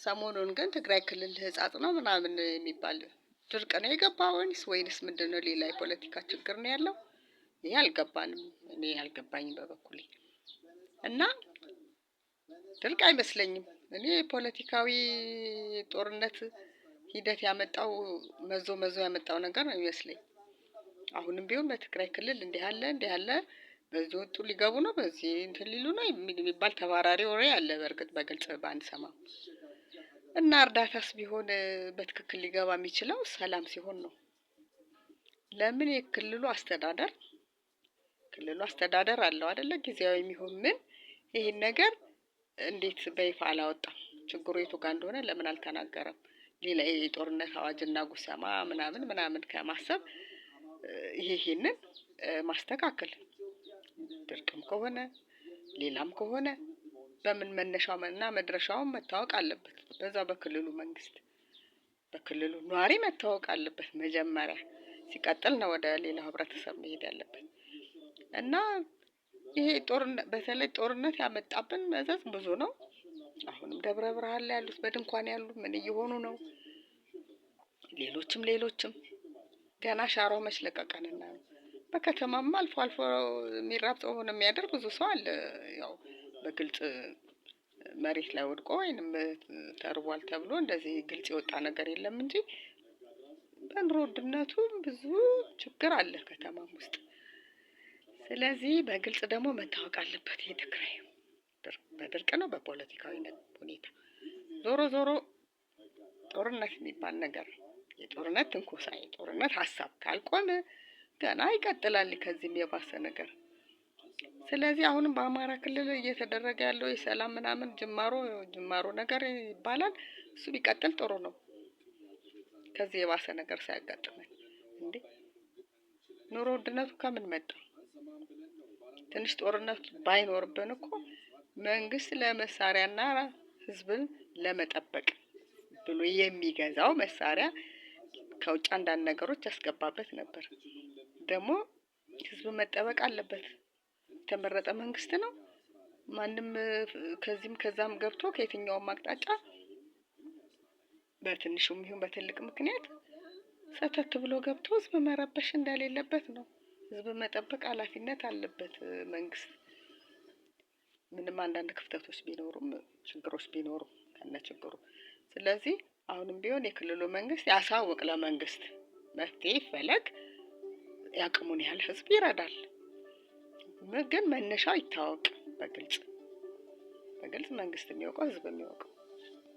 ሰሞኑን ግን ትግራይ ክልል ህጻጽ ነው ምናምን የሚባል ድርቅ ነው የገባው ወይንስ ምንድነው? ሌላ የፖለቲካ ችግር ነው ያለው? ይሄ አልገባንም። እኔ አልገባኝም በበኩሌ እና ድርቅ አይመስለኝም። እኔ ፖለቲካዊ ጦርነት ሂደት ያመጣው መዞ ያመጣው ነገር ነው የሚመስለኝ። አሁንም ቢሆን በትግራይ ክልል እንዲህ አለ በዚህ ወጡ ሊገቡ ነው በዚህ እንትን ሊሉ ነው የሚባል ተባራሪ ወሬ አለ። በእርግጥ በግልጽ ባንሰማም እና እርዳታስ ቢሆን በትክክል ሊገባ የሚችለው ሰላም ሲሆን ነው። ለምን የክልሉ አስተዳደር አለው አይደለ? ጊዜያዊ የሚሆን ምን ይሄን ነገር እንዴት በይፋ አላወጣም? ችግሩ የቱ ጋር እንደሆነ ለምን አልተናገረም? ሌላ የጦርነት አዋጅና ጉሰማ ምናምን ከማሰብ ይሄንን ማስተካከል፣ ድርቅም ከሆነ ሌላም ከሆነ በምን መነሻውና መድረሻውን መታወቅ አለበት። በዛ በክልሉ መንግስት በክልሉ ነዋሪ መታወቅ አለበት መጀመሪያ። ሲቀጥል ነው ወደ ሌላ ህብረተሰብ መሄድ ያለበት። እና ይሄ በተለይ ጦርነት ያመጣብን መዘዝ ብዙ ነው። አሁንም ደብረ ብርሃን ላይ ያሉት በድንኳን ያሉ ምን እየሆኑ ነው? ሌሎችም ገና ሻሮ መሽለቀቀንና ነው። በከተማማ አልፎ የሚራብ ጾሙን የሚያደር ብዙ ሰው አለ። ያው በግልጽ መሬት ላይ ወድቆ ወይንም ተርቧል ተብሎ እንደዚህ ግልጽ የወጣ ነገር የለም እንጂ በኑሮ ውድነቱ ብዙ ችግር አለ ከተማም ውስጥ። ስለዚህ በግልጽ ደግሞ መታወቅ አለበት። የትግራይ በድርቅ ነው በፖለቲካዊ ሁኔታ ዞሮ ጦርነት የሚባል ነገር የጦርነት ትንኮሳ የጦርነት ሀሳብ ካልቆመ ገና ይቀጥላል ከዚህም የባሰ ነገር። ስለዚህ አሁንም በአማራ ክልል እየተደረገ ያለው የሰላም ምናምን ጅማሮ ነገር ይባላል። እሱ ቢቀጥል ጥሩ ነው። ከዚህ የባሰ ነገር ሳያጋጥመን እንዴ ኑሮ ውድነቱ ከምን መጣ? ትንሽ ጦርነት ባይኖርብን እኮ መንግስት ለመሳሪያና ህዝብን ለመጠበቅ ብሎ የሚገዛው መሳሪያ ከውጭ አንዳንድ ነገሮች ያስገባበት ነበር። ደግሞ ህዝብ መጠበቅ አለበት። የተመረጠ መንግስት ነው። ማንም ከዚህም ከዛም ገብቶ ከየትኛውም አቅጣጫ በትንሹም ይሁን በትልቅ ምክንያት ሰተት ብሎ ገብቶ ህዝብ መረበሽ እንደሌለበት ነው። ህዝብ መጠበቅ ኃላፊነት አለበት መንግስት። ምንም አንዳንድ ክፍተቶች ቢኖሩም ችግሮች ቢኖሩም ከነችግሩ። ስለዚህ አሁንም ቢሆን የክልሉ መንግስት ያሳውቅ፣ ለመንግስት መፍትሄ ይፈለግ፣ ያቅሙን ያህል ህዝብ ይረዳል። ግን መነሻው ይታወቅ በግልጽ መንግስት የሚያውቀው ህዝብ የሚያውቀው